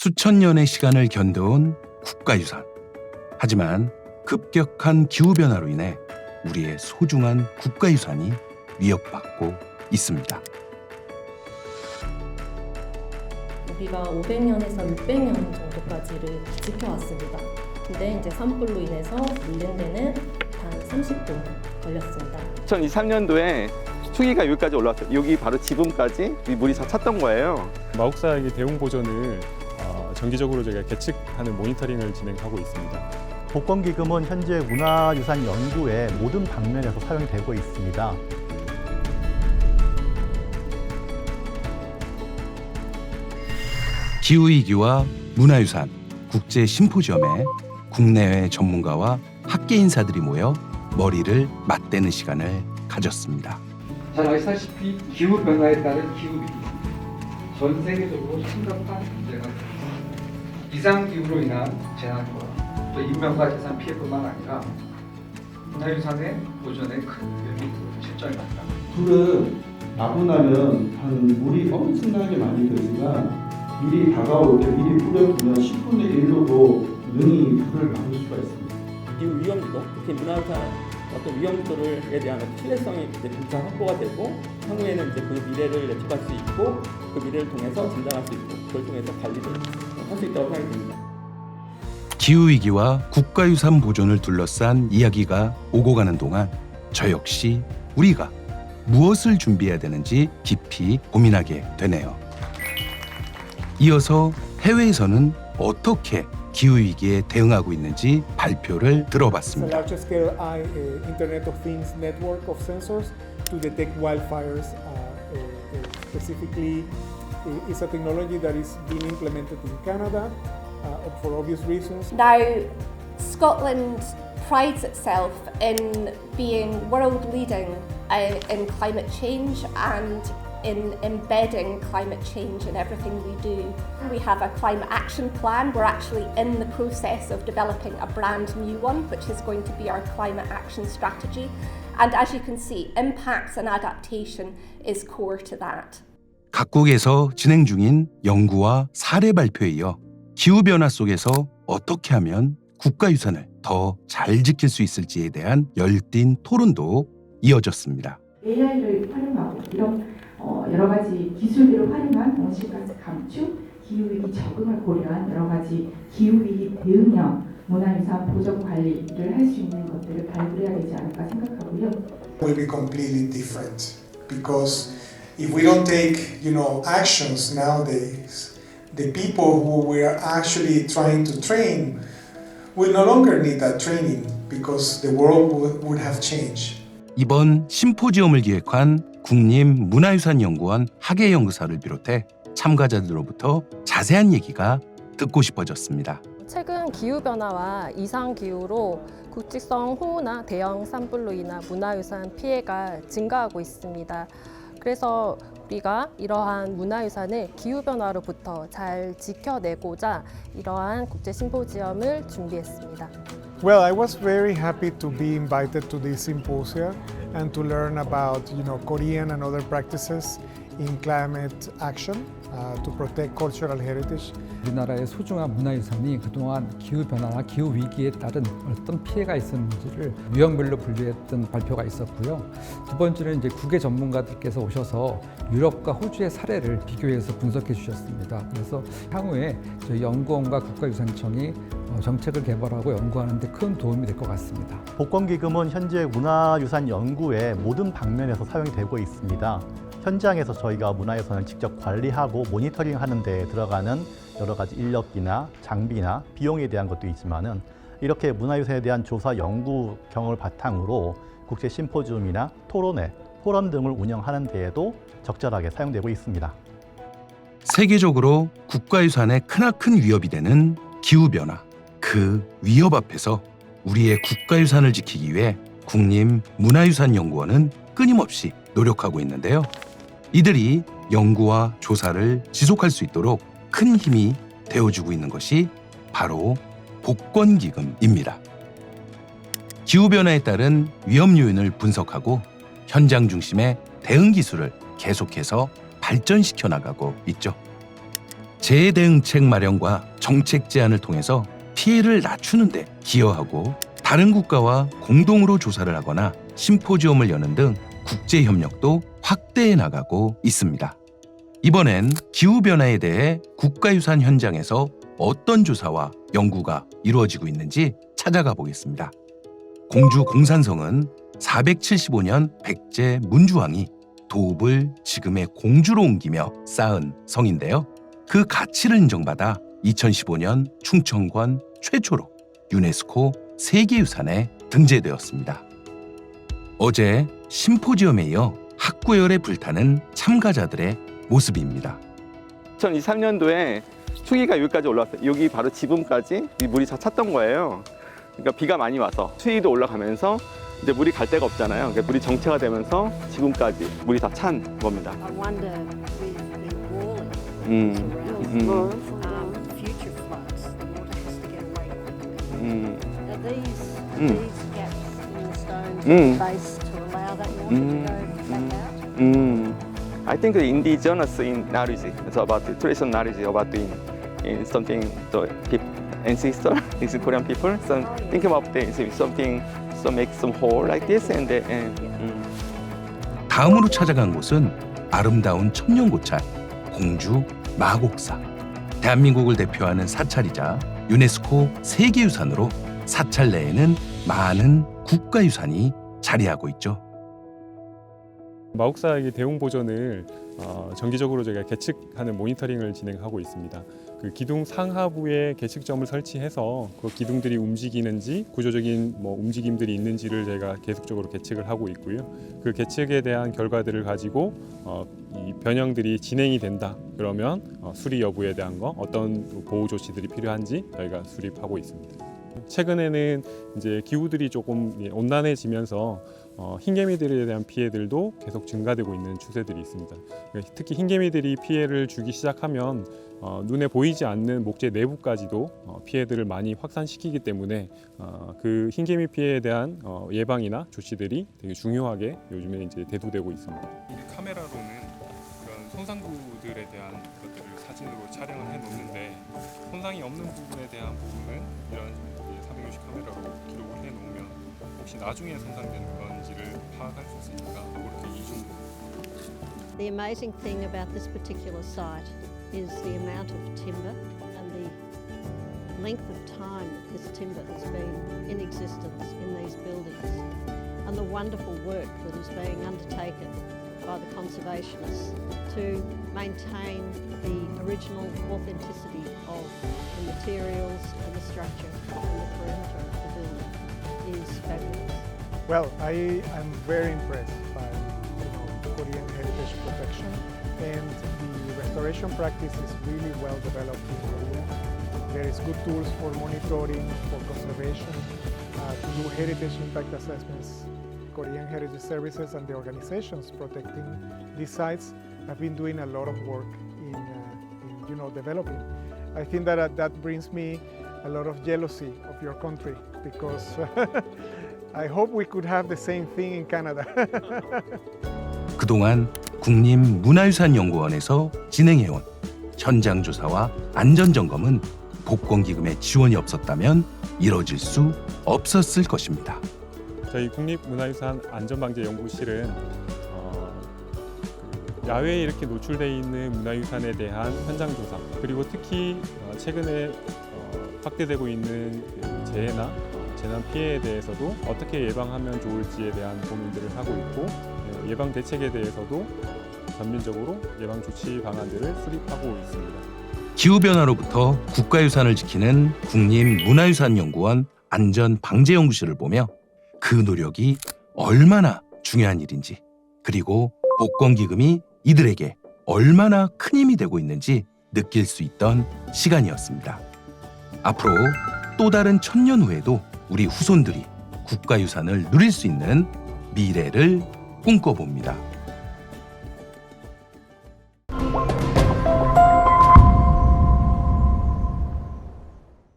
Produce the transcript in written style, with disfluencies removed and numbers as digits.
수천 년의 시간을 견뎌온 국가유산. 하지만 급격한 기후변화로 인해 우리의 소중한 국가유산이 위협받고 있습니다. 우리가 500년에서 600년 정도까지를 지켜왔습니다. 근데 이제 산불로 인해서 밀린 데는 단 30분 걸렸습니다. 2023년도에 수기가 여기까지 올라왔어요. 여기 바로 지붕까지 물이 다 찼던 거예요. 마곡사역의 대응 보전을 정기적으로 저희가 계측하는 모니터링을 진행하고 있습니다. 복권기금은 현재 문화유산 연구의 모든 방면에서 사용되고 있습니다. 기후위기와 문화유산 국제 심포지엄에 국내외 전문가와 학계 인사들이 모여 머리를 맞대는 시간을 가졌습니다. 잘 아시다시피 기후변화에 따른 기후위기, 전 세계적으로 심각한 문제가 됩니다. 이상기후로 인한 재난과 또 인명과 재산 피해뿐만 아니라 문화유산의 보존에 큰 위험이 실정합니다. 불은 나고 나면 물이 엄청나게 많이 들지만 미리 다가올 때 미리 뿌려두면 10분의 1로도 능히 불을 막을 수가 있습니다. 기후 위험지도, 특히 문화유산 어떤 위험도에 대한 신뢰성이 이제 점차 확보가 되고 향후에는 이제 그 미래를 예측할 수 있고 그 미래를 통해서 진단할 수 있고 그걸 통해서 관리를 할 수 있다고 생각이 듭니다. 기후위기와 국가유산 보존을 둘러싼 이야기가 오고 가는 동안 저 역시 우리가 무엇을 준비해야 되는지 깊이 고민하게 되네요. 이어서 해외에서는 어떻게 기후위기에 대응하고 있는지 발표를 들어봤습니다. It's a large-scale Internet of Things network of sensors to detect wildfires. Specifically, it's a technology that is being implemented in Canada for obvious reasons. Now, Scotland prides itself in being world-leading in climate change and in embedding climate change in everything we do. We have a climate action plan. We're actually in the process of developing a brand new one, which is going to be our climate action strategy. And as you can see, impacts and adaptation is core to that. 각국에서 진행 중인 연구와 사례 발표에 이어 기후변화 속에서 어떻게 하면 국가유산을 더 잘 지킬 수 있을지에 대한 열띤 토론도 이어졌습니다. AI를 활용하고 이런 여러 가지 기술들을 활용한 온실가스 감축, 기후위기 적응을 고려한 여러 가지 기후위기 대응형 문화유산 보존 관리를 할 수 있는 것들을 발굴해야 되지 않을까 생각하고요. Will be completely different because if we don't take, actions nowadays, the people who we are actually trying to train will no longer need that training because the world would have changed. 이번 심포지엄을 기획한 국립문화유산연구원 학예연구사를 비롯해 참가자들로부터 자세한 얘기가 듣고 싶어졌습니다. 최근 기후변화와 이상기후로 국지성 호우나 대형 산불로 인한 문화유산 피해가 증가하고 있습니다. 그래서 우리가 이러한 문화유산을 기후변화로부터 잘 지켜내고자 이러한 국제 심포지엄을 준비했습니다. Well, I was very happy to be invited to this symposium and to learn about, Korean and other practices in climate action to protect cultural heritage. 우리나라의 소중한 문화유산이 그동안 기후변화나 기후위기에 따른 어떤 피해가 있었는지를 유형별로 분류했던 발표가 있었고요. 두 번째는 이제 국외 전문가들께서 오셔서 유럽과 호주의 사례를 비교해서 분석해 주셨습니다. 그래서 향후에 저희 연구원과 국가유산청이 정책을 개발하고 연구하는 데 큰 도움이 될 것 같습니다. 복권기금은 현재 문화유산 연구의 모든 방면에서 사용이 되고 있습니다. 현장에서 저희가 문화유산을 직접 관리하고 모니터링하는 데 들어가는 여러 가지 인력이나 장비나 비용에 대한 것도 있지만은 이렇게 문화유산에 대한 조사 연구 경험을 바탕으로 국제 심포지움이나 토론회, 포럼 등을 운영하는 데에도 적절하게 사용되고 있습니다. 세계적으로 국가유산에 크나큰 위협이 되는 기후변화. 그 위협 앞에서 우리의 국가유산을 지키기 위해 국립문화유산연구원은 끊임없이 노력하고 있는데요. 이들이 연구와 조사를 지속할 수 있도록 큰 힘이 되어주고 있는 것이 바로 복권기금입니다. 기후변화에 따른 위험 요인을 분석하고 현장 중심의 대응 기술을 계속해서 발전시켜 나가고 있죠. 재해 대응책 마련과 정책 제안을 통해서 피해를 낮추는 데 기여하고 다른 국가와 공동으로 조사를 하거나 심포지엄을 여는 등 국제 협력도 확대해 나가고 있습니다. 이번엔 기후변화에 대해 국가유산 현장에서 어떤 조사와 연구가 이루어지고 있는지 찾아가 보겠습니다. 공주 공산성은 475년 백제 문주왕이 도읍을 지금의 공주로 옮기며 쌓은 성인데요. 그 가치를 인정받아 2015년 충청권 최초로 유네스코 세계유산에 등재되었습니다. 어제 심포지엄에 이어 학구열에 불타는 참가자들의 모습입니다. 2023년도에 수위가 여기까지 올라왔어요. 여기 바로 지붕까지 물이 다 찼던 거예요. 그러니까 비가 많이 와서 수위도 올라가면서 이제 물이 갈 데가 없잖아요. 그러니까 물이 정체가 되면서 지금까지 물이 다 찬 겁니다. I wonder with the walling around future floods, the water has to get away quickly. Are these gaps in the stone base to allow that water to go back out? I think the indigenous in knowledge is about the traditional knowledge about in something the ancestor is Korean people. So think about this something so make some hole like this and 다음으로 찾아간 곳은 아름다운 천년고찰 공주 마곡사. 대한민국을 대표하는 사찰이자 유네스코 세계유산으로 사찰 내에는 많은 국가유산이 자리하고 있죠. 마곡사의 대웅 보존을 정기적으로 저희가 계측하는 모니터링을 진행하고 있습니다. 그 기둥 상하부에 계측점을 설치해서 그 기둥들이 움직이는지 구조적인 움직임들이 있는지를 저희가 계속적으로 계측을 하고 있고요. 그 계측에 대한 결과들을 가지고 이 변형들이 진행이 된다 그러면 수리 여부에 대한 거 어떤 보호 조치들이 필요한지 저희가 수립하고 있습니다. 최근에는 이제 기후들이 조금 온난해지면서 흰개미들에 대한 피해들도 계속 증가되고 있는 추세들이 있습니다. 특히 흰개미들이 피해를 주기 시작하면 눈에 보이지 않는 목재 내부까지도 피해들을 많이 확산시키기 때문에 그 흰개미 피해에 대한 예방이나 조치들이 되게 중요하게 요즘에 이제 대두되고 있습니다. 이 카메라로는 그런 손상구들에 대한 것들을 사진으로 촬영을 해놓는데 손상이 없는 부분에 대한 부분은 이런 360 카메라로 기록을 해놓으면 혹시 나중에 손상되는 건지를 파악할 수 있으니까 그렇게 이중으로. The amazing thing about this particular site is the amount of timber and the length of time that this timber has been in existence in these buildings and the wonderful work that is being undertaken by the conservationists to maintain the original authenticity of the materials and the structure and the perimeter of the building is fabulous. Well, I am very impressed by Korean heritage protection, and the restoration practice is really well developed in Korea. There is good tools for monitoring, for conservation, to do heritage impact assessments. Korean Heritage Services and the organizations protecting these sites have been doing a lot of work in developing. I think that that brings me a lot of jealousy of your country because I hope we could have the same thing in Canada. 그동안 국립문화유산연구원에서 진행해온 현장 조사와 안전 점검은 복권기금의 지원이 없었다면 이뤄질 수 없었을 것입니다. 저희 국립문화유산 안전방재연구실은 야외에 이렇게 노출되어 있는 문화유산에 대한 현장 조사 그리고 특히 최근에 확대되고 있는 재해나 재난 피해에 대해서도 어떻게 예방하면 좋을지에 대한 고민들을 하고 있고 예방 대책에 대해서도 전면적으로 예방 조치 방안들을 수립하고 있습니다. 기후변화로부터 국가유산을 지키는 국립문화유산연구원 안전방재연구실을 보며 그 노력이 얼마나 중요한 일인지 그리고 복권기금이 이들에게 얼마나 큰 힘이 되고 있는지 느낄 수 있던 시간이었습니다. 앞으로 또 다른 1000년 후에도 우리 후손들이 국가유산을 누릴 수 있는 미래를 꿈꿔봅니다.